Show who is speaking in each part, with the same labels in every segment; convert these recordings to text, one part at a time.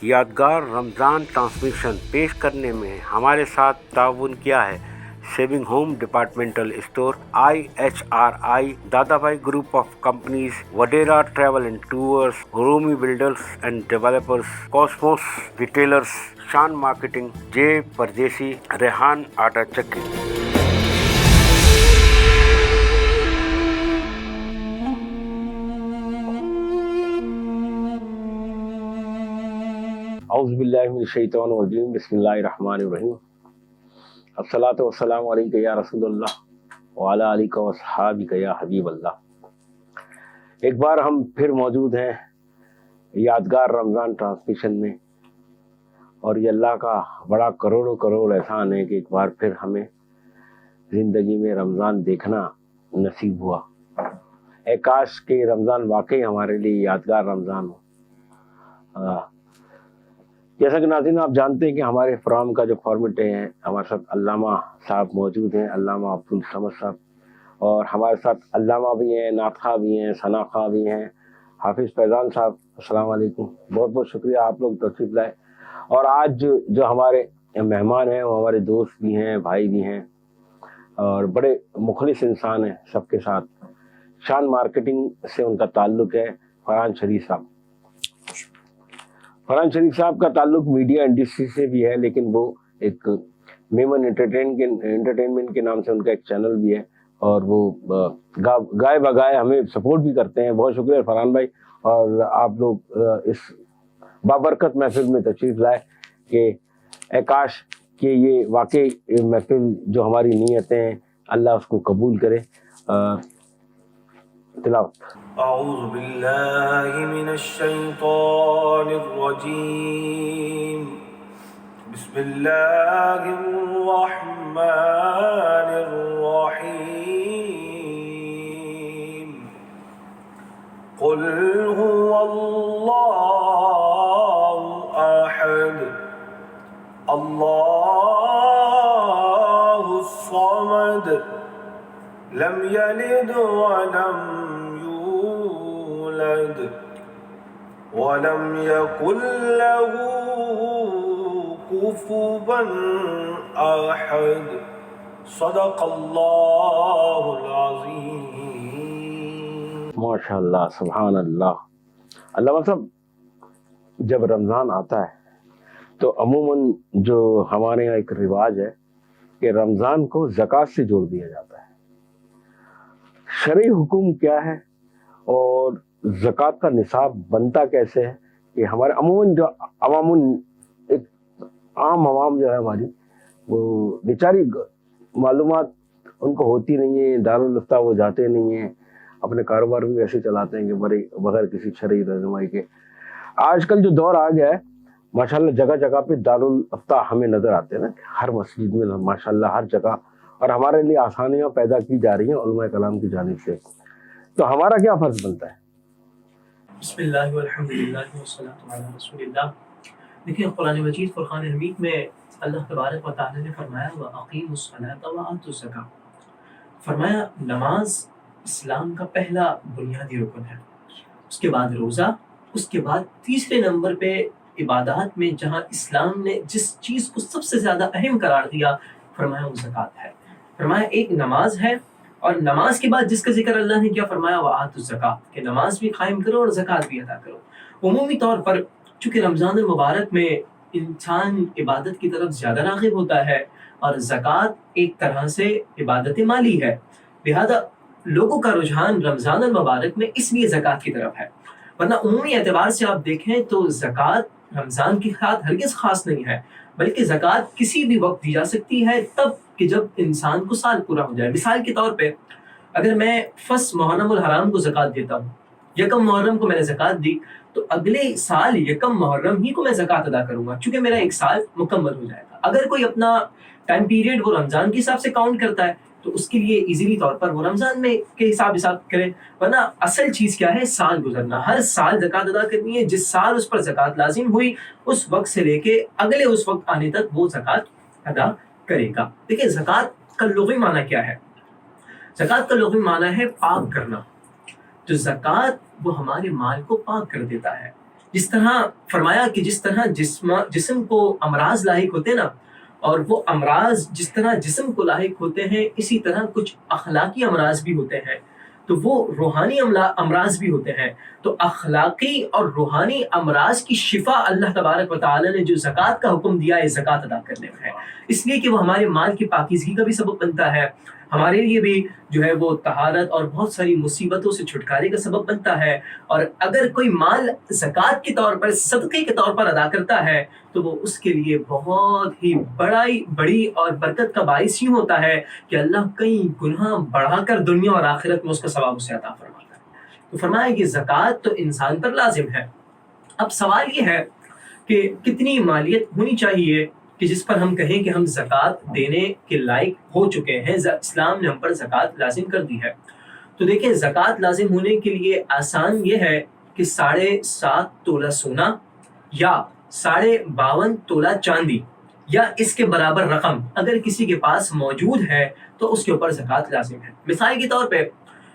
Speaker 1: یادگار رمضان ٹرانسمیشن پیش کرنے میں ہمارے ساتھ تعاون کیا ہے saving home departmental store IHRI Dada Bhai group of companies Wadera travel and tours Rumi builders and developers cosmos retailers Shan marketing J Pardesi Rehan آٹا چکی. اعوذ باللہ من الشیطان الرجیم بسم اللہ الرحمن الرحیم. الصلاۃ والسلام علیک یا رسول اللہ وعلی آلک واصحابک یا حبیب اللہ. ایک بار ہم پھر موجود ہیں یادگار رمضان ٹرانسمیشن میں، اور یہ اللہ کا بڑا کروڑوں کروڑ احسان ہے کہ ایک بار پھر ہمیں زندگی میں رمضان دیکھنا نصیب ہوا. اے کاش کہ رمضان واقعی ہمارے لیے یادگار رمضان ہو. جیسا کہ ناظرین آپ جانتے ہیں کہ ہمارے پروگرام کا جو فارمیٹ ہے، ہمارے ساتھ علامہ صاحب موجود ہیں، علامہ عبدالصمد صاحب، اور ہمارے ساتھ علامہ بھی ہیں، نعت خواہ بھی ہیں، ثنا خواہ بھی ہیں، حافظ فیضان صاحب. السلام علیکم، بہت بہت شکریہ آپ لوگ تشریف لائے. اور آج جو ہمارے مہمان ہیں وہ ہمارے دوست بھی ہیں، بھائی بھی ہیں، اور بڑے مخلص انسان ہیں سب کے ساتھ. شان مارکیٹنگ سے ان کا تعلق ہے. فرحان شریف صاحب، فرحان شریف صاحب کا تعلق میڈیا انڈسٹری سے بھی ہے، لیکن وہ ایک میمن انٹرٹینمنٹ کے نام سے ان کا ایک چینل بھی ہے، اور وہ گائے بگائے ہمیں سپورٹ بھی کرتے ہیں. بہت شکریہ فرحان بھائی، اور آپ لوگ اس بابرکت محفل میں تشریف لائے کہ اے کاش کہ یہ واقعی محفل جو ہماری نیتیں ہیں اللہ اس کو قبول کرے. تلاوت.
Speaker 2: اعوذ باللہ من الشیطان الرجیم. بسم اللہ الرحمن الرحیم. قل هو اللہ احد اللہ الصمد لم یلد ولم یولد ولم یکن له کفوا احد. صدق اللہ العظیم.
Speaker 1: ماشاء اللہ، سبحان اللہ. علامہ صاحب، جب رمضان آتا ہے تو عموماً جو ہمارے یہاں ایک رواج ہے کہ رمضان کو زکوٰۃ سے جوڑ دیا جاتا ہے. شرعی حکم کیا ہے اور زکوٰۃ کا نصاب بنتا کیسے ہے؟ کہ ہمارے عموماً جو ایک عام عوام جو ہے ہماری، وہ بیچاری معلومات ان کو ہوتی نہیں ہے، دارالفتہ وہ جاتے نہیں ہیں، اپنے کاروبار بھی ایسے چلاتے ہیں کہ بغیر کسی شرعی رہنمائی کے. آج کل جو دور آ گیا ہے ماشاءاللہ، جگہ جگہ پہ دارالفتہ ہمیں نظر آتے ہیں نا، ہر مسجد میں ماشاءاللہ ہر جگہ، اور ہمارے لیے آسانیاں پیدا کی جا رہی ہیں علماء کلام کی جانب سے. تو ہمارا کیا فرض بنتا ہے؟
Speaker 3: بسم اللہ والحمد للہ والصلاۃ علی رسول اللہ. دیکھیں قرآن مجید فرقان حمید میں اللہ تبارک و تعالی نے فرمایا وَأَقِيمُوا الصَّلَاةَ وَآتُوا الزَّكَاةَ. فرمایا نماز اسلام کا پہلا بنیادی رکن ہے، اس کے بعد روزہ، اس کے بعد تیسرے نمبر پہ عبادات میں جہاں اسلام نے جس چیز کو سب سے زیادہ اہم قرار دیا فرمایا وہ زکوٰۃ ہے. فرمایا ایک نماز ہے، اور نماز کے بعد جس کا ذکر اللہ نے کیا فرمایا وَآتُوا الزَّكَاةَ، کہ نماز بھی قائم کرو اور زکوٰۃ بھی ادا کرو. عمومی طور پر چونکہ رمضان المبارک میں انسان عبادت کی طرف زیادہ راغب ہوتا ہے، اور زکوٰۃ ایک طرح سے عبادت مالی ہے، لہذا لوگوں کا رجحان رمضان المبارک میں اس لیے زکوٰۃ کی طرف ہے. ورنہ عمومی اعتبار سے آپ دیکھیں تو زکوٰۃ رمضان کی ساتھ ہرگز خاص نہیں ہے، بلکہ زکوٰۃ کسی بھی وقت دی جا سکتی ہے، تب کہ جب انسان کو سال پورا ہو جائے. مثال کے طور پہ اگر میں فرسٹ محرم الحرام کو زکوٰۃ دیتا ہوں، یکم محرم کو میں نے زکوٰۃ دی، تو اگلے سال یکم محرم ہی کو میں زکوٰۃ ادا کروں گا، چونکہ میرا ایک سال مکمل ہو جائے گا. اگر کوئی اپنا ٹائم پیریڈ وہ رمضان کے حساب سے کاؤنٹ کرتا ہے تو اس کے لیے ایزیلی طور پر وہ رمضان میں کے حساب کرے. ورنہ اصل چیز کیا ہے؟ سال گزرنا. ہر سال زکوٰۃ ادا کرنی ہے. جس سال اس پر زکوٰۃ لازم ہوئی اس وقت سے لے کے اگلے اس وقت آنے تک وہ زکوٰۃ ادا کرے گا. دیکھیں زکوٰۃ کا لغوی معنی کیا ہے؟ زکوٰۃ کا لغوی معنی ہے پاک کرنا. تو زکوٰۃ وہ ہمارے مال کو پاک کر دیتا ہے. جس طرح فرمایا کہ جس طرح جسم کو امراض لاحق ہوتے ہیں نا، اور وہ امراض جس طرح جسم کو لاحق ہوتے ہیں، اسی طرح کچھ اخلاقی امراض بھی ہوتے ہیں، تو وہ روحانی امراض بھی ہوتے ہیں۔ تو اخلاقی اور روحانی امراض کی شفا اللہ تبارک و تعالی نے جو زکوٰۃ کا حکم دیا ہے زکوٰۃ ادا کرنے میں ہے، اس لیے کہ وہ ہمارے مال کی پاکیزگی کا بھی سبب بنتا ہے، ہمارے لیے بھی جو ہے وہ طہارت اور بہت ساری مصیبتوں سے چھٹکارے کا سبب بنتا ہے۔ اور اگر کوئی مال زکوٰۃ کے طور پر، صدقے کے طور پر ادا کرتا ہے تو وہ اس کے لیے بہت ہی بڑی اور برکت کا باعث یوں ہوتا ہے کہ اللہ کئی گناہ بڑھا کر دنیا اور آخرت میں اس کا ثواب اسے عطا فرماتا ہے۔ تو فرمایا کہ زکوٰۃ تو انسان پر لازم ہے۔ اب سوال یہ ہے کہ کتنی مالیت ہونی چاہیے کہ جس پر ہم کہیں کہ ہم زکوٰۃ دینے کے لائق ہو چکے ہیں، اسلام نے ہم پر زکوٰۃ لازم کر دی ہے۔ تو دیکھیں زکوٰۃ لازم ہونے کے لیے آسان یہ ہے کہ 7.5 تولہ سونا یا 52.5 تولہ چاندی یا اس کے برابر رقم اگر کسی کے پاس موجود ہے تو اس کے اوپر زکوٰۃ لازم ہے۔ مثال کے طور پہ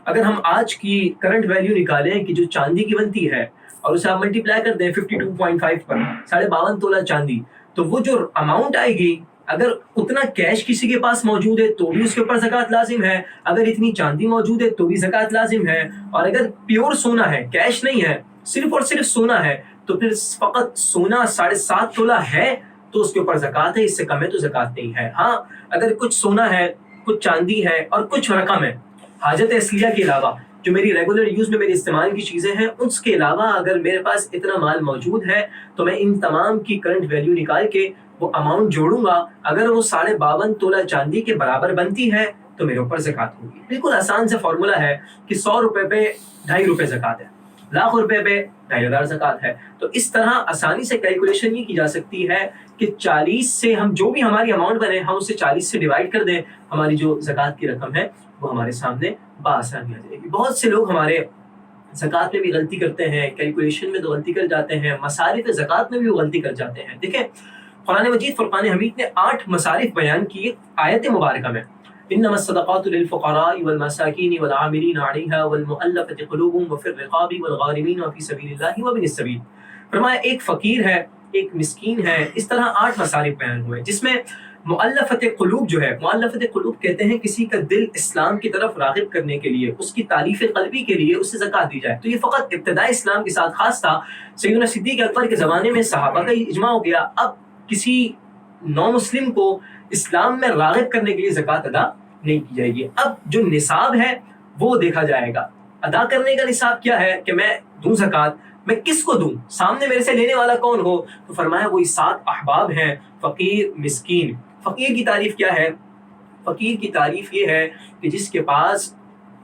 Speaker 3: اگر ہم آج کی کرنٹ ویلیو نکالیں کہ جو چاندی کی بنتی ہے اور اسے آپ ملٹیپلائی کر دیں 52.5 پر 52.5 تولہ چاندی، تو وہ جو اماؤنٹ آئے گی، اگر اتنا کیش کسی کے پاس موجود ہے تو بھی اس کے اوپر زکوٰۃ لازم ہے، اگر اتنی چاندی موجود ہے تو بھی زکوٰۃ لازم ہے، اور اگر پیور سونا ہے، کیش نہیں ہے، صرف اور صرف سونا ہے، تو پھر فقط سونا 7.5 تولہ ہے تو اس کے اوپر زکوٰۃ ہے، اس سے کم ہے تو زکوٰۃ نہیں ہے۔ ہاں اگر کچھ سونا ہے، کچھ چاندی ہے اور کچھ رقم ہے، حاجت اصلیہ کے علاوہ جو میری ریگولر یوز میں میرے استعمال کی چیزیں ہیں، اس کے علاوہ اگر میرے پاس اتنا مال موجود ہے تو میں ان تمام کی کرنٹ ویلیو نکال کے وہ اماؤنٹ جوڑوں گا، اگر وہ 52.5 تولہ چاندی کے برابر بنتی ہے تو میرے اوپر زکوٰۃ ہوگی۔ بالکل آسان سے فارمولا ہے کہ 100 روپے پہ 2.5 روپے زکوٰۃ ہے، لاکھ روپے پہ 2,500 زکوٰۃ ہے۔ تو اس طرح آسانی سے کیلکولیشن یہ کی جا سکتی ہے کہ 40 سے ہم جو بھی ہماری اماؤنٹ بنے ہم اسے 40 سے ڈیوائڈ کر دیں، ہماری جو زکوٰۃ کی رقم ہے وہ ہمارے سامنے بآسانی آ جائے گی۔ بہت سے لوگ ہمارے زکوٰۃ میں بھی غلطی کرتے ہیں، کیلکولیشن میں تو غلطی کر جاتے ہیں، مصارف زکوٰۃ میں بھی وہ غلطی کر جاتے ہیں۔ دیکھیں قرآن مجید فرقان حمید نے 8 مصارف بیان کیے آیت مبارکہ میں، انما الصدقات للفقراء والمساکین والعاملین علیہا والمؤلفۃ قلوبهم وفی الرقاب والغارمین وفی سبیل اللہ وابن السبیل۔ فرمایا ایک فقیر ہے، ایک مسکین ہے، اس طرح 8 مصارف بیان ہوئے، جس میں مؤلفۃ قلوب جو ہے، مؤلفۃ قلوب کہتے ہیں کسی کا دل اسلام کی طرف راغب کرنے کے لیے، اس کی تعلیف قلبی کے لیے اسے زکوٰۃ دی جائے۔ تو یہ فقط ابتدائی اسلام کے ساتھ خاص تھا، سیدنا صدیق اکبر کے زمانے میں صحابہ کا اجماع ہو گیا، اب کسی نو مسلم کو اسلام میں راغب کرنے کے لیے زکوٰۃ ادا نہیں کی جائے گی۔ اب جو نصاب ہے وہ دیکھا جائے گا، ادا کرنے کا نصاب کیا ہے کہ میں دوں زکوٰۃ، میں کس کو دوں، سامنے میرے سے لینے والا کون ہو۔ تو فرمایا وہی 7 احباب ہیں، فقیر، مسکین۔ فقیر کی تعریف کیا ہے؟ فقیر کی تعریف یہ ہے کہ جس کے پاس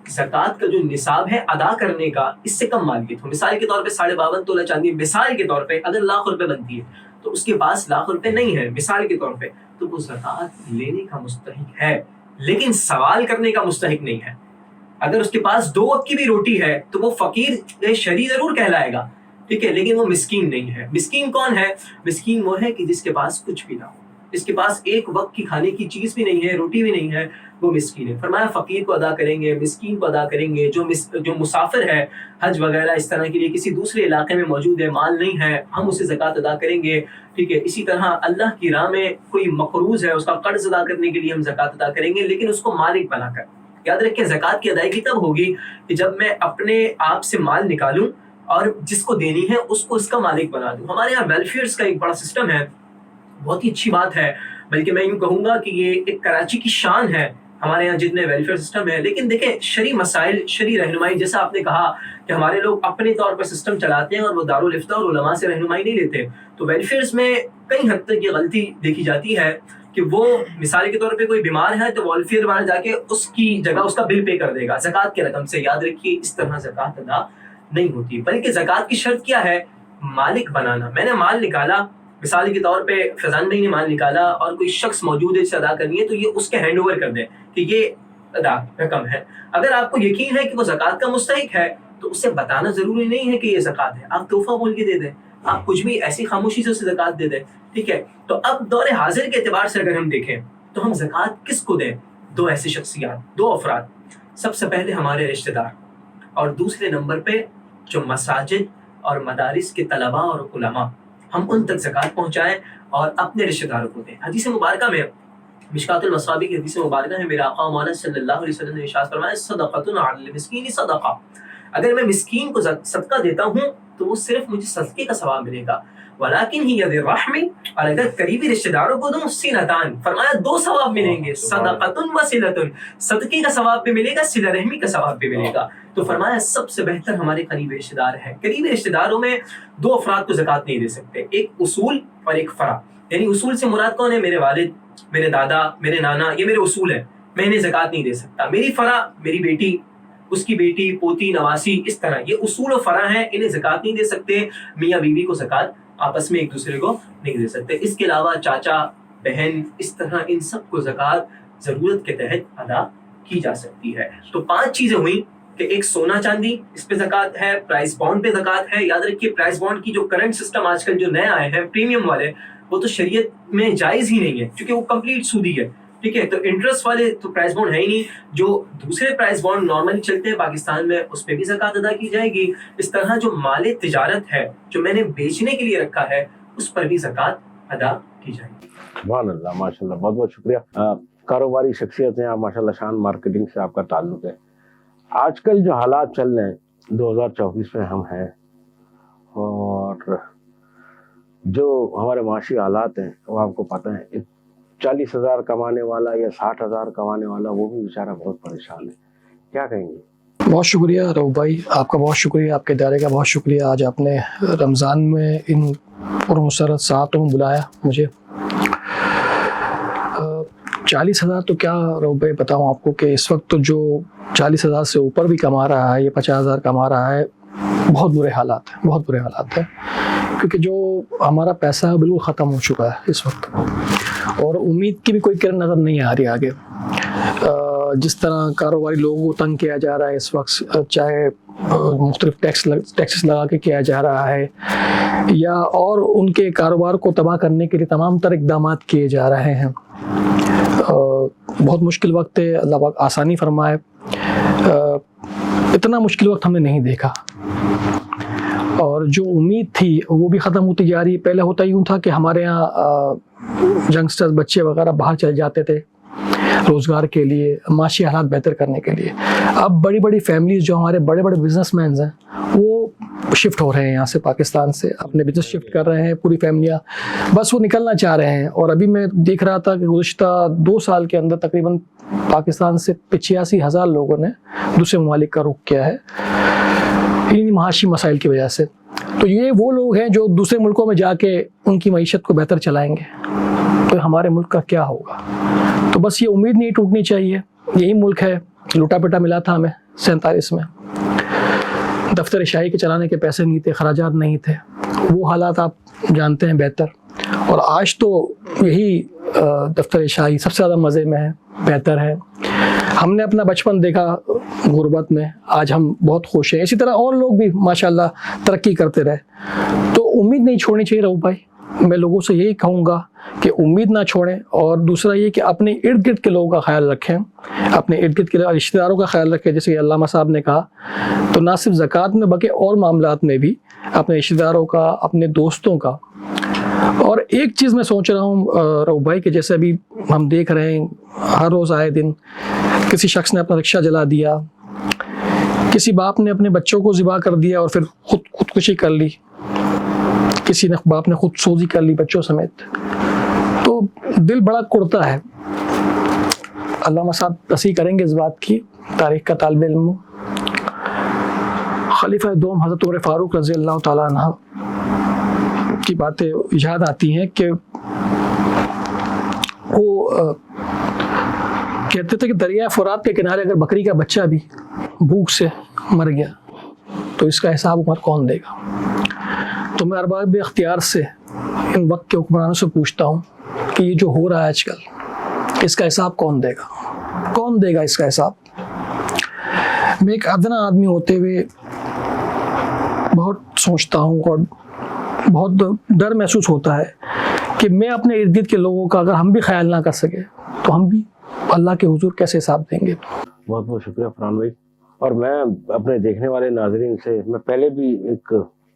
Speaker 3: زکوٰۃ کا جو نصاب ہے ادا کرنے کا اس سے کم مالیت ہو۔ مثال کے طور پہ 52.5 تولہ چاندی مثال کے طور پہ اگر لاکھ روپے بنتی ہے تو اس کے پاس لاکھ روپے نہیں ہے مثال کے طور پہ، تو وہ زکوٰۃ لینے کا مستحق ہے لیکن سوال کرنے کا مستحق نہیں ہے۔ اگر اس کے پاس 2 وقت کی بھی روٹی ہے تو وہ فقیر شرعی ضرور کہلائے گا، ٹھیک ہے، لیکن وہ مسکین نہیں ہے۔ مسکین کون ہے؟ مسکین وہ ہے کہ جس کے پاس کچھ بھی نہ ہو، اس کے پاس 1 وقت کی کھانے کی چیز بھی نہیں ہے، روٹی بھی نہیں ہے، وہ مسکین ہے۔ فرمایا فقیر کو ادا کریں گے، مسکین کو ادا کریں گے، جو مسافر ہے حج وغیرہ اس طرح کے لیے کسی دوسرے علاقے میں موجود ہے، مال نہیں ہے، ہم اسے زکوٰۃ ادا کریں گے، ٹھیک ہے۔ اسی طرح اللہ کی راہ میں کوئی مقروض ہے، اس کا قرض ادا کرنے کے لیے ہم زکوٰۃ ادا کریں گے، لیکن اس کو مالک بنا کر۔ یاد رکھیں زکوٰۃ کی ادائیگی تب ہوگی کہ جب میں اپنے آپ سے مال نکالوں اور جس کو دینی ہے اس کو اس کا مالک بنا دوں۔ ہمارے یہاں ویلفیئرس کا ایک بڑا سسٹم ہے، بہت ہی اچھی بات ہے، بلکہ میں یوں کہوں گا کہ یہ ایک کراچی کی شان ہے ہمارے یہاں جتنے ویلفیئر سسٹم ہے۔ لیکن دیکھیں شرعی مسائل، شرعی رہنمائی، جیسا آپ نے کہا کہ ہمارے لوگ اپنے طور پر سسٹم چلاتے ہیں اور وہ دارالفتہ اور علماء سے رہنمائی نہیں لیتے، تو ویلفیئرس میں کئی حد تک یہ غلطی دیکھی جاتی ہے کہ وہ مثال کے طور پہ کوئی بیمار ہے تو ویلفیئر والا جا کے اس کی جگہ اس کا بل پے کر دے گا زکوٰۃ کی رقم سے۔ یاد رکھیے اس طرح زکوٰۃ ادا نہیں ہوتی، بلکہ زکوٰۃ کی شرط کیا ہے؟ مالک بنانا۔ میں نے مال نکالا، مثال کے طور پہ فیضان بھائی نے مال نکالا اور کوئی شخص موجود ہے جسے ادا کرنی ہے، تو یہ اس کے ہینڈ اوور کر دیں کہ یہ ادا رقم ہے۔ اگر آپ کو یقین ہے کہ وہ زکوٰۃ کا مستحق ہے تو اسے بتانا ضروری نہیں ہے کہ یہ زکوٰۃ ہے، آپ تحفہ بول کے دے دیں، آپ کچھ بھی ایسی خاموشی سے اسے زکوٰۃ دے دیں، ٹھیک ہے۔ تو اب دور حاضر کے اعتبار سے اگر ہم دیکھیں تو ہم زکوٰۃ کس کو دیں؟ 2 ایسی شخصیات، 2 افراد، سب سے پہلے ہمارے رشتہ دار، اور دوسرے نمبر پہ جو مساجد اور مدارس کے طلباء اور علماء ہم ان تک زکوٰۃ پہنچائیں اور اپنے رشتہ داروں کو دیں۔ حدیث مبارکہ میں مشکات المصابیح کی حدیث مبارکہ ہے، میرے آقا مولانا صلی اللہ علیہ وسلم نے ارشاد فرمایا صدقۃ علی المسکین صدقہ، اگر میں مسکین کو صدقہ دیتا ہوں تو وہ صرف مجھے صدقے کا ثواب ملے گا، ولیکن ہی ید الرحم، اور اگر قریبی رشتہ داروں کو دوں صلتان، فرمایا دو ثواب ملیں گے، صدقۃ و صلۃ، صدقے کا ثواب بھی ملے گا، صلہ رحمی کا ثواب بھی ملے گا۔ تو فرمایا سب سے بہتر ہمارے قریبی رشتہ دار ہیں۔ قریبی رشتہ داروں میں دو افراد کو زکوٰۃ نہیں دے سکتے، ایک اصول اور ایک فرع۔ یعنی اصول سے مراد کون ہے؟ میرے والد، میرے دادا، میرے نانا، یہ میرے اصول ہیں، میں انہیں زکوٰۃ نہیں دے سکتا۔ میری فرع، میری بیٹی، اس کی بیٹی، پوتی، نواسی، اس طرح یہ اصول و فرع ہیں، انہیں زکوٰۃ نہیں دے سکتے۔ میاں بیوی کو زکوٰۃ آپس میں ایک دوسرے کو نہیں دے سکتے۔ اس کے علاوہ چاچا، بہن، اس طرح ان سب کو زکوٰۃ ضرورت کے تحت ادا کی جا سکتی ہے۔ تو 5 چیزیں ہوئیں کہ ایک سونا چاندی، اس پہ زکوٰۃ ہے، پرائز بانڈ پہ زکوٰۃ ہے۔ یاد رکھیے پرائز بانڈ کی جو کرنٹ سسٹم آج کل جو نئے آئے ہیں پریمیم والے، وہ تو شریعت میں جائز ہی نہیں ہے کیونکہ وہ کمپلیٹ سودی ہے، ٹھیک ہے۔ تو انٹرسٹ والے تو پرائز بانڈ ہے ہی نہیں، جو دوسرے پرائز بانڈ نارملی چلتے ہیں پاکستان میں، اس پہ بھی زکوٰۃ ادا کی جائے گی۔ اس طرح جو مال تجارت ہے جو میں نے بیچنے کے لیے رکھا ہے اس پر بھی زکوٰۃ ادا کی جائے گی۔
Speaker 1: سبحان اللہ، ماشاء اللہ، بہت بہت شکریہ۔ کاروباری شخصیت ہیں آپ ماشاء اللہ، شان مارکیٹنگ سے آپ کا تعلق ہے۔ آج کل جو حالات چل رہے ہیں 2024 میں ہم ہیں، اور جو ہمارے معاشی حالات ہیں وہ آپ کو پتہ ہے، 40,000 کمانے والا یا 60,000 کمانے والا وہ بھی بیچارہ بہت پریشان ہے، کیا کہیں گے؟
Speaker 4: بہت شکریہ رؤف بھائی، آپ کا بہت شکریہ، آپ کے ادارے کا بہت شکریہ۔ آج آپ نے رمضان میں ان پرمسرت ساعتوں میں بلایا مجھے۔ 40,000 تو کیا رؤف بھائی بتاؤں آپ کو کہ اس وقت تو جو 40,000 سے اوپر بھی کما رہا ہے یا 50,000 کما رہا ہے، بہت برے حالات ہیں، بہت برے حالات ہیں، کیونکہ جو ہمارا پیسہ ہے بالکل ختم ہو چکا ہے اس وقت، اور امید کی بھی کوئی کرن نظر نہیں آ رہی آگے۔ جس طرح کاروباری لوگوں کو تنگ کیا جا رہا ہے اس وقت، چاہے مختلف ٹیکسز لگا کے کیا جا رہا ہے، یا اور ان کے کاروبار کو تباہ کرنے کے لیے تمام تر اقدامات کیے جا رہے ہیں۔ بہت مشکل وقت ہے، اللہ پاک آسانی فرمائے۔ اتنا مشکل وقت ہم نے نہیں دیکھا، اور جو امید تھی وہ بھی ختم ہوتی جا رہی ہے۔ پہلے ہوتا یوں تھا کہ ہمارے ہاں ینگسٹرز، بچے وغیرہ باہر چلے جاتے تھے روزگار کے لیے، معاشی حالات بہتر کرنے کے لیے۔ اب بڑی بڑی فیملیز، جو ہمارے بڑے بڑے بزنس مینز ہیں، وہ شفٹ ہو رہے ہیں یہاں سے، پاکستان سے اپنے بزنس شفٹ کر رہے ہیں، پوری فیملیاں بس وہ نکلنا چاہ رہے ہیں۔ اور ابھی میں دیکھ رہا تھا کہ گزشتہ 2 سال کے اندر تقریباً پاکستان سے 85,000 لوگوں نے دوسرے ممالک کا رخ کیا ہے ان معاشی مسائل کی وجہ سے۔ تو یہ وہ لوگ ہیں جو دوسرے ملکوں میں جا کے ان کی معیشت کو بہتر چلائیں گے، تو ہمارے ملک کا کیا ہوگا؟ تو بس یہ امید نہیں ٹوٹنی چاہیے۔ یہی ملک ہے، لوٹا پٹا ملا تھا ہمیں 47 میں، دفتر شاہی کے چلانے کے پیسے نہیں تھے، خراجات نہیں تھے، وہ حالات آپ جانتے ہیں بہتر۔ اور آج تو یہی دفتر شاہی سب سے زیادہ مزے میں ہے، بہتر ہے۔ ہم نے اپنا بچپن دیکھا غربت میں، آج ہم بہت خوش ہیں۔ اسی طرح اور لوگ بھی ماشاءاللہ ترقی کرتے رہے، تو امید نہیں چھوڑنی چاہیے رؤف بھائی۔ میں لوگوں سے یہی کہوں گا کہ امید نہ چھوڑیں، اور دوسرا یہ کہ اپنے ارد گرد کے لوگوں کا خیال رکھیں، اپنے ارد گرد کے رشتہ داروں کا خیال رکھیں۔ جیسے کہ علامہ صاحب نے کہا، تو نہ صرف زکوٰۃ میں بلکہ اور معاملات میں بھی اپنے رشتہ داروں کا، اپنے دوستوں کا۔ اور ایک چیز میں سوچ رہا ہوں رؤف بھائی، کہ جیسے ابھی ہم دیکھ رہے ہیں ہر روز آئے دن کسی شخص نے اپنا رکشہ جلا دیا، کسی باپ نے اپنے بچوں کو ذبح کر دیا اور پھر خودکشی کر لی، کسی نے باپ نے خود سوزی کر لی بچوں سمیت، تو دل بڑا کڑتا ہے۔ علامہ صاحب تصحیح کریں گے اس بات کی، تاریخ کا طالب علم، خلیفہ دوم حضرت عمر فاروق رضی اللہ تعالیٰ عنہ کی باتیں یاد آتی ہیں کہ وہ کہتے تھے کہ دریائے فرات کے کنارے اگر بکری کا بچہ بھی بھوک سے مر گیا تو اس کا حساب عمر کون دے گا؟ تو میں ارباب اختیار سے ان وقت کے حکمرانوں سے پوچھتا ہوں کہ یہ جو ہو رہا ہے آج کل، اس کا حساب کون دے گا؟ کون دے گا اس کا حساب؟ میں ایک ادنا آدمی ہوتے ہوئے بہت سوچتا ہوں اور بہت ڈر محسوس ہوتا ہے کہ میں اپنے ارد گرد کے لوگوں کا اگر ہم بھی خیال نہ کر سکے تو ہم بھی اللہ کے حضور کیسے حساب دیں گے؟
Speaker 1: بہت بہت شکریہ فرحان بھائی۔ اور میں اپنے دیکھنے والے ناظرین سے، میں پہلے بھی ایک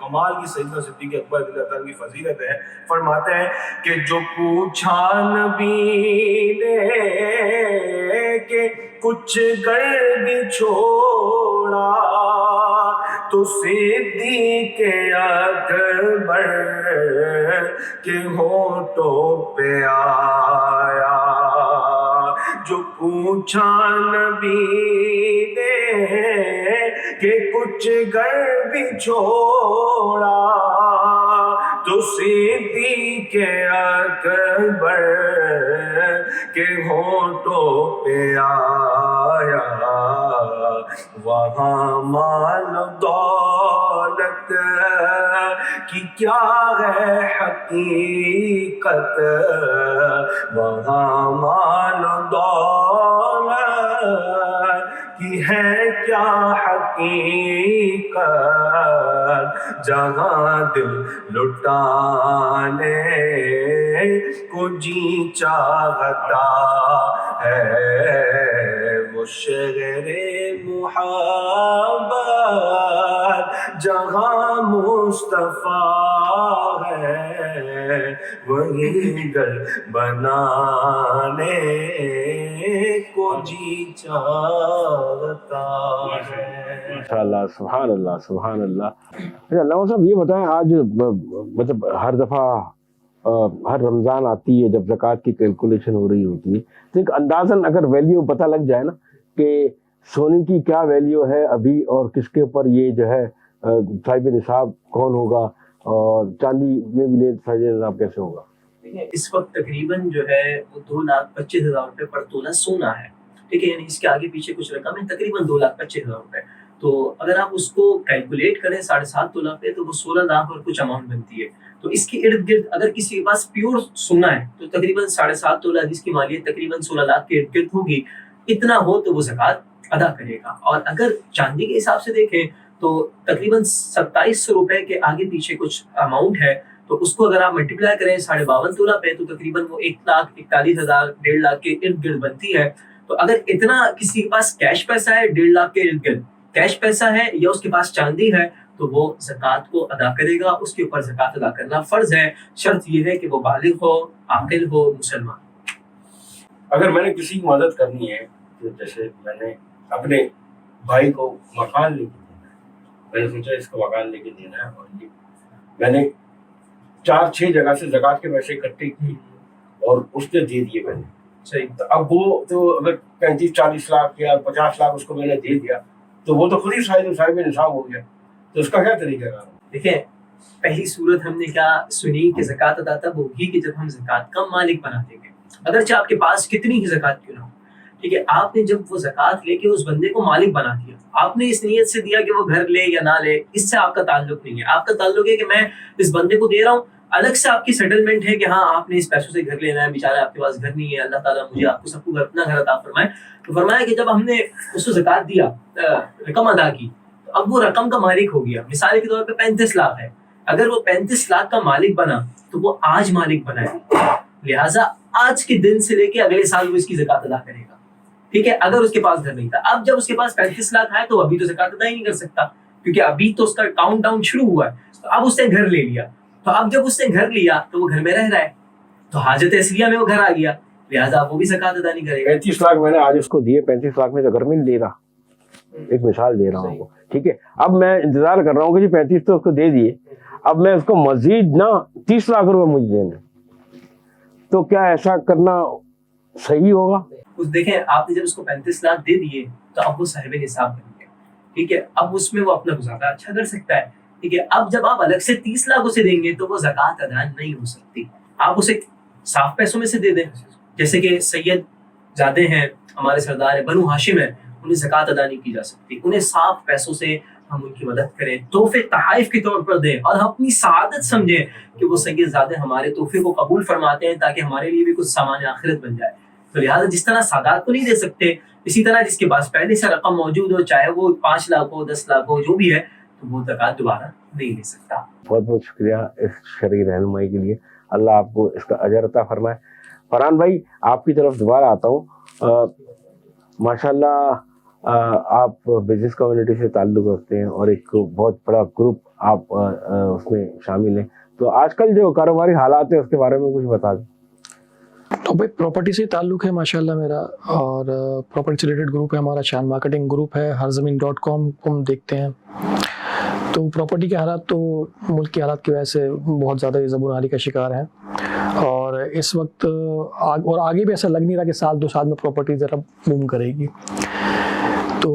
Speaker 2: کمال کی سیدنا صدیق اکبر رضی اللہ تعالیٰ کی فضیلت ہے. فرماتے ہیں کہ جو پوچھا نبی نے کہ کچھ گر بھی چھوڑا تو صدیق اکبر کے ہونٹوں پہ آیا. جو پوچھا نبی نے کہ کچھ گر بھی چھوڑا تو صدیق اکبر کے ہونٹوں پہ آیا. وہاں مال و دولت کی کیا ہے حقیقت, وہاں مال و دولت کی ہے کیا حقیقت, جہاں دل لٹانے کو جی چاہتا ہے وہ شہر محبت, جہاں مصطفیٰ ہے وہی گھر بنانے کو جی چاہتا ہے.
Speaker 1: ماشاءاللہ, سبحان اللہ, سبحان اللہ. اچھا علامہ صاحب یہ بتائیں, آج مطلب ہر دفعہ ہر رمضان آتی ہے جب زکوٰۃ کی کیلکولیشن ہو رہی ہوتی ہے تو ایک اندازاً اگر ویلیو پتہ لگ جائے نا کہ سونے کی کیا ویلیو ہے ابھی اور کس کے اوپر یہ جو ہے صاحب نصاب کون ہوگا, اور چاندی میں بھی لے صاحب نصاب کیسے ہوگا؟
Speaker 3: اس وقت تقریباً جو ہے وہ 2,25,000 روپے پر تولہ سونا ہے. ٹھیک ہے, یعنی اس کے آگے پیچھے کچھ رقم ہے, تقریباً 2,25,000 روپے. تو اگر آپ اس کو کیلکولیٹ کریں 7.5 تولہ پہ تو وہ 16 لاکھ اور کچھ اماؤنٹ بنتی ہے. تو اس کے ارد گرد اگر کسی کے پاس پیور سونا ہے تو تقریباً 7.5 تولہ جس کی مالیت تقریباً 16 لاکھ کے ارد گرد ہوگی, اتنا ہو تو وہ زکوٰۃ ادا کرے گا. اور اگر چاندی کے حساب سے دیکھیں تو تقریباً 2700 روپے کے آگے پیچھے کچھ اماؤنٹ ہے, تو اس کو اگر آپ ملٹیپلائی کریں 52.5 تولہ پہ تو تقریباً وہ 1,41,000 1.5 لاکھ کے ارد گرد بنتی ہے. تو اگر اتنا کسی کے پاس کیش پیسہ ہے 1.5 لاکھ کے ارد گرد کیش پیسہ ہے یا اس کے پاس چاندی ہے تو وہ زکوٰۃ کو ادا کرے گا. اس کے اوپر زکوٰۃ ادا کرنا فرض ہے, شرط یہ ہے کہ وہ بالغ ہو, عاقل ہو, مسلمان.
Speaker 5: اگر میں نے کسی کی مدد کرنی ہے, جیسے میں نے اپنے بھائی کو مکان لے کے دینا ہے, میں نے سوچا اس کو مکان لے کے دینا ہے, اور یہ میں نے 4-6 جگہ سے زکوٰۃ کے پیسے اکٹھے کیے اور اس نے دے دیے میں نے.
Speaker 3: صحیح.
Speaker 5: اب وہ تو اگر 35-40 لاکھ یا 50 لاکھ اس کو میں نے دے دیا تو وہ تو خود ہی صاحب نصاب ہو گیا, تو اس کا کیا طریقہ ہے؟
Speaker 3: دیکھیں, پہلی صورت ہم نے کیا سنی کہ زکوٰۃ ادا تب ہوگی کہ جب ہم زکوٰۃ کا مالک بنا دیں گے, اگرچہ آپ کے پاس کتنی ہی زکوٰۃ کیوں نہ ہو. ٹھیک ہے, آپ نے جب وہ زکوٰۃ لے کے اس بندے کو مالک بنا دیا, آپ نے اس نیت سے دیا کہ وہ گھر لے یا نہ لے, اس سے آپ کا تعلق نہیں ہے. آپ کا تعلق ہے کہ میں اس بندے کو دے رہا ہوں, الگ سے آپ کی سیٹلمنٹ ہے کہ ہاں آپ نے اس پیسوں سے گھر لینا ہے, بیچارہ آپ کے پاس گھر نہیں ہے, اللہ تعالیٰ مجھے آپ کو سب کو اپنا گھر عطا فرمائے. تو فرمایا کہ جب ہم نے اس کو زکوٰۃ دیا, رقم ادا کی, تو اب وہ رقم کا مالک ہو گیا. مثال کے طور پہ 35 لاکھ ہے, اگر وہ 35 لاکھ کا مالک بنا تو وہ آج مالک بنا ہے, لہٰذا آج کے دن سے لے کے اگلے سال وہ اس کی زکوٰۃ ادا کرے گا. ٹھیک ہے, اگر اس کے پاس گھر نہیں تھا. اب جب اس کے پاس 35 لاکھ ہے تو ابھی تو زکوٰۃ ادا ہی نہیں کر سکتا, کیونکہ ابھی تو اس کا کاؤنٹ ڈاؤن شروع ہوا ہے. تو اب اس نے گھر لے لیا, تو اب جب اس نے گھر لیا تو وہ گھر میں رہ رہا ہے, تو حاجت اصلیہ میں وہ گھر آ گیا, لہٰذا وہ بھی زکوٰۃ ادا نہیں کرے گا.
Speaker 1: 35 لاکھ میں نے آج اس کو دیے, 35 لاکھ میں تو گھر میں نہیں لے رہا, ایک مثال دے رہا ہوں وہ. ٹھیک ہے, اب میں انتظار کر رہا ہوں کہ جی 35 تو اس کو دے دیے, اب میں اس کو مزید نہ 30 لاکھ روپے مجھے دینا, تو کیا ایسا کرنا صحیح ہوگا؟
Speaker 3: دیکھیں, آپ نے جب اس کو 35 لاکھ دے دیے تو اب وہ صاحب نصاب بن گیا. ٹھیک ہے, اب اس میں وہ اپنا گزارا اچھا کر سکتا ہے. ٹھیک ہے, اب جب آپ الگ سے 30 لاکھ اسے دیں گے تو وہ زکوٰۃ ادا نہیں ہو سکتی. آپ اسے صاف پیسوں میں سے دے دیں, جیسے کہ سید زادے ہیں, ہمارے سردار بنو ہاشم ہیں, انہیں زکوٰۃ ادا نہیں کی جا سکتی. انہیں صاف پیسوں سے ہم ان کی مدد کریں, تحفے تحائف کے طور پر دیں, اور ہم اپنی سعادت سمجھیں کہ وہ سید زادے ہمارے تحفے کو قبول فرماتے ہیں تاکہ ہمارے لیے بھی کچھ سامان آخرت بن جائے. تو لہٰذا جس طرح سادات کو نہیں دے سکتے, اسی طرح جس کے پاس پہلے سے رقم موجود ہو, چاہے وہ 5 لاکھ ہو, 10 لاکھ ہو, جو بھی ہے, تو وہ زکوٰۃ دوبارہ نہیں لے سکتا.
Speaker 1: بہت بہت شکریہ اس شرعی رہنمائی کے لیے, اللہ آپ کو اس کا اجر عطا فرمائے. فرحان بھائی, آپ کی طرف دوبارہ آتا ہوں. ماشاءاللہ آپ بزنس کمیونٹی سے تعلق رکھتے ہیں اور ایک بہت بڑا گروپ آپ اس میں شامل ہیں، تو آج کل جو کاروباری حالات ہیں اس کے بارے میں کچھ بتا دیں۔
Speaker 4: تو بھائی پراپرٹی سے تعلق ہے ماشاءاللہ میرا، اور پراپرٹی سے ریلیٹڈ گروپ ہے ہمارا، شان مارکیٹنگ گروپ ہے، ہرزمین.com کو ہم دیکھتے ہیں۔ تو پراپرٹی کے حالات تو ملک کے حالات کی وجہ سے بہت زیادہ زبردستی کا شکار ہیں، اور اس وقت اور آگے بھی ایسا لگ نہیں رہا کہ سال 2 سال میں پراپرٹی ذرا بوم کرے گی۔ تو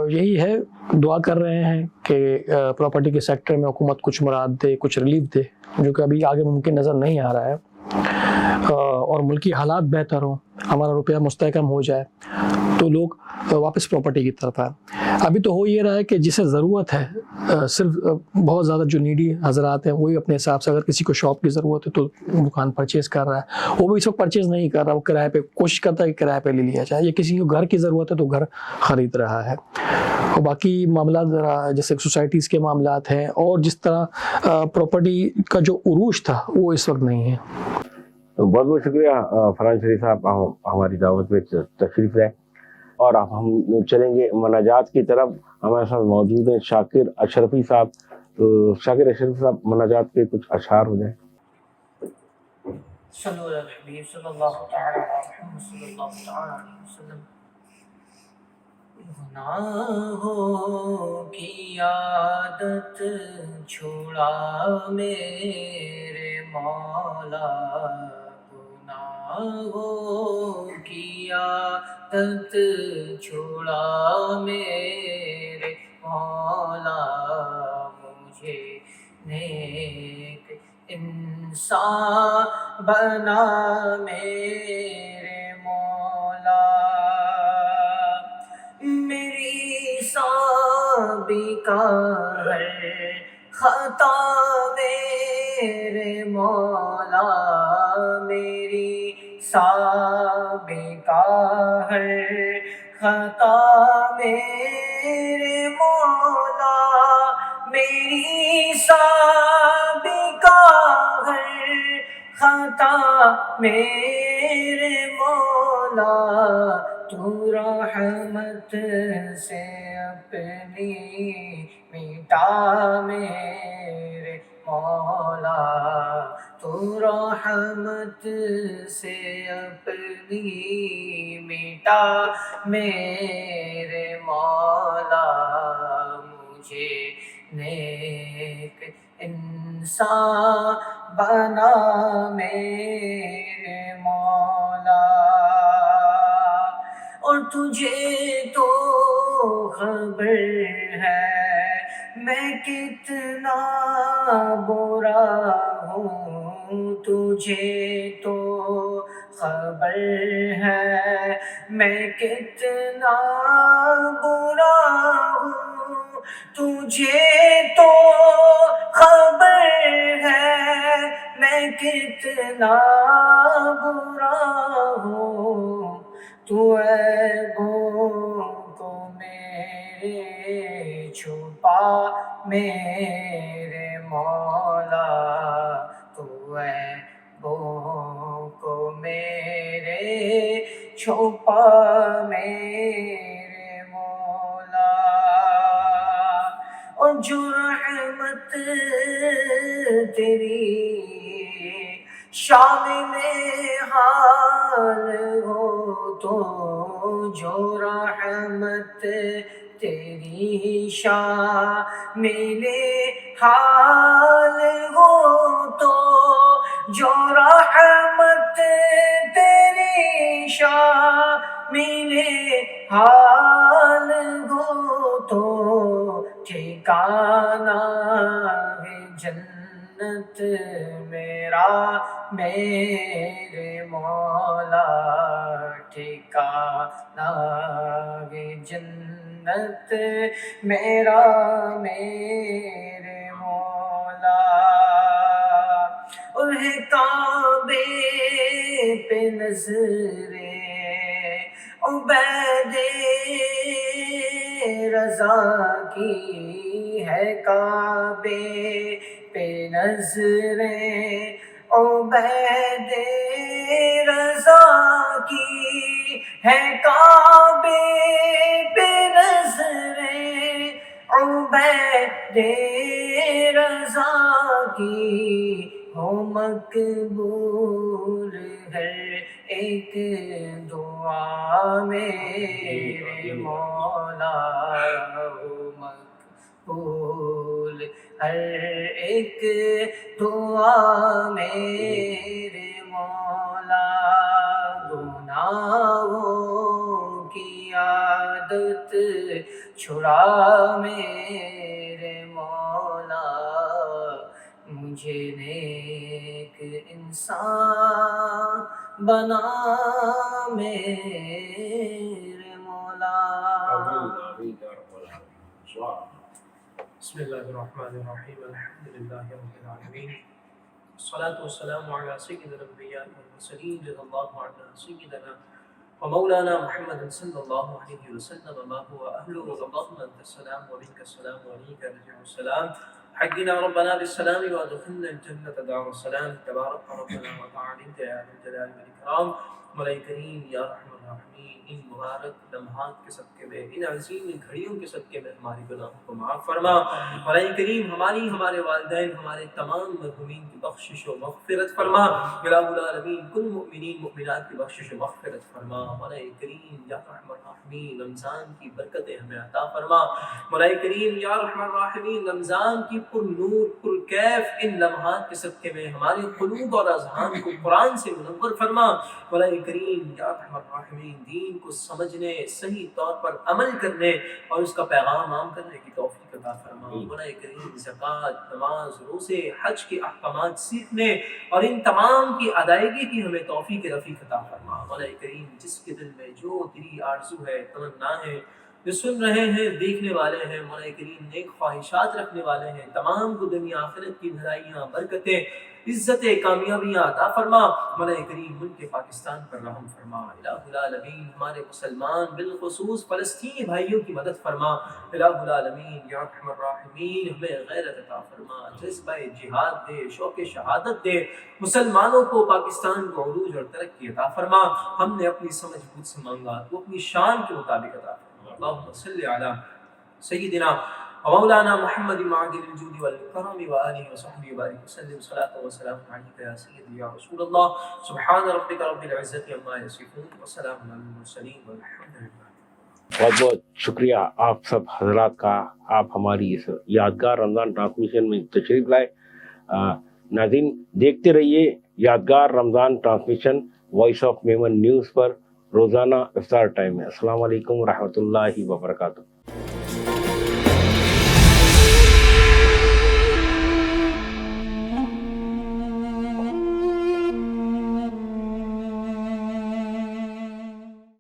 Speaker 4: یہی ہے، دعا کر رہے ہیں کہ پراپرٹی کے سیکٹر میں حکومت کچھ مراد دے، کچھ ریلیف دے، جو کہ ابھی آگے ممکن نظر نہیں آ رہا ہے، اور ملکی حالات بہتر ہوں، ہمارا روپیہ مستحکم ہو جائے تو لوگ واپس پراپرٹی کی طرف آئیں۔ ابھی تو ہو یہ رہا ہے کہ جسے ضرورت ہے، صرف بہت زیادہ جو نیڈی حضرات ہیں وہی اپنے حساب سے، اگر کسی کو شاپ کی ضرورت ہے تو دکان پرچیز کر رہا ہے، وہ بھی اس وقت پرچیز نہیں کر رہا، وہ کرائے پہ کوشش کرتا ہے کہ کرائے پہ لے لیا جائے، یا کسی کو گھر کی ضرورت ہے تو گھر خرید رہا ہے۔ اور باقی معاملات ذرا جیسے سوسائٹیز کے معاملات ہیں، اور جس طرح پراپرٹی کا جو عروج تھا وہ اس وقت نہیں ہے۔
Speaker 1: بہت بہت شکریہ فرحان شریف صاحب، ہماری دعوت میں تشریف لائے، اور اب ہم چلیں گے مناجات کی طرف۔ ہمارے ساتھ موجود ہیں شاکر اشرفی صاحب، تو شاکر اشرفی صاحب مناجات کے کچھ اشعار ہو جائیں۔
Speaker 3: صلو علی الحبیب صلی اللہ تعالی علیہ محمد صلی اللہ تعالی علیہ وسلم۔ گناہوں کی عادت چھوڑا میرے مولا، گناہوں کی عادت چھوڑا میرے مولا، مجھے نیک انسان بنا میرے مولا، میری سابقہ ہر خطا میرے مولا، میری سابقہ ہر خطا میرے مولا، میری سابقہ ہر خطا میرے مولا، تو رحمت سے اپنی مٹا میرے مولا، تو رحمت سے اپنی مٹا میرے مولا، مجھے نیک انسان بنا میرے مولا، اور تجھے تو خبر ہے میں کتنا برا ہوں، تجھے تو خبر ہے میں کتنا برا ہوں، تجھے تو خبر ہے میں کتنا برا ہوں، تو عیبوں کو میرے چھپا میرے مولا، تو عیبوں کو میرے چھپا میرے مولا، اور جو رحمت تیری شامل حال ہو، تو جو رحمت تیری شامل حال ہو، تو جو رحمت تیری شامل حال ہو، تو ٹھکانہ ہے جنت میرا میرے مولا، ٹھکانہ ہے جنت میرا میرے مولا، اور ہے کعبے پہ نظریں عبید رضا کی، ہے کعبے پہ نظریں عبید رضا کی، ہے کعبے بے رضا کی ہو مقبول ہر ایک دعا میرے مولا ہو مقبول ہر ایک دعا میرے مولا گناہوں کی عادت چھڑا میرے مولا مجھے نیک انسان بنا میرے مولا.
Speaker 5: آمین یا رب العالمین.
Speaker 3: بسم اللہ الرحمن الرحیم الحمد للہ رب العالمین والصلاة والسلام على سید الانبیاء والمرسلین رضی اللہ عنہ سیدنا ومولانا محمد صلی اللہ علیہ وسلم ما هو اہلہ اللہم انت السلام ومنک السلام وعلیک رجع السلام حقنا ربنا بالسلام وادخلنا الجنة دار السلام تبارک ربنا وتعالی یا ذا الجلال والاکرام. مولا کریم یا رحم الرحمین ان مبارک لمحات کے صدقے میں ان عظیم گھڑیوں کے صدقے میں ہماری گناہوں کو معاف فرما. مولا کریم ہماری ہمارے والدین ہمارے تمام مرحومین کی بخشش و مغفرت فرما. الہ العالمین کل مؤمنین مؤمنات کی بخشش و مغفرت فرما. مولا کریم یا رحم الرحمین رمضان کی برکتیں ہمیں عطا فرما. مولا کریم یا رحم الرحمین رمضان کی پر نور پر کیف ان لمحات کے صدقے میں ہمارے قلوب اور اذہان کو قرآن سے منور فرما. مولا کریم یا رحم الرحمین دین کو سمجھنے صحیح طور پر عمل کرنے اور اس کا پیغام عام کرنے کی توفیق عطا فرما. مولا کریم زکوٰۃ نماز روزے حج کے احکامات سیکھنے اور ان تمام کی ادائیگی کی ہمیں توفیق رفیق عطا فرما. مولا کریم جس کے دل میں جو تیری آرزو ہے تمنا ہے جو سن رہے ہیں دیکھنے والے ہیں مولا کریم نیک خواہشات رکھنے والے ہیں تمام کو دنیا آخرت کی بھلائیاں برکتیں عزتیں کامیابیاں عطا فرما. مولا کریم ملک پاکستان پر رحم فرما. الہ العالمین ہمارے مسلمان بالخصوص فلسطینی بھائیوں کی مدد فرما. الہ العالمین یا ارحم الراحمین ہمیں غیرت عطا فرما جذبہ جہاد دے شوق شہادت دے مسلمانوں کو پاکستان کو عروج اور ترقی عطا فرما. ہم نے اپنی سمجھ بوجھ سے مانگا تو اپنی شان کے مطابق عطا فرما. اللہم صلی علی سیدنا ومولانا محمد معدن الجود والکرم وآلہ وصحبہ وبارک وسلم صلاۃ وسلام علیک یا سیدی یا رسول اللہ. سبحان ربک رب العزت عما یصفون وسلام علی المرسلین والحمد للہ.
Speaker 1: بہت بہت شکریہ آپ سب حضرات کا. آپ ہماری اس یادگار رمضان ٹرانسمیشن میں تشریف لائے. ناظرین دیکھتے رہیے یادگار Ramzan transmission voice of Memon news پر روزانہ افطار ٹائم میں. السلام علیکم ورحمۃ اللہ وبرکاتہ.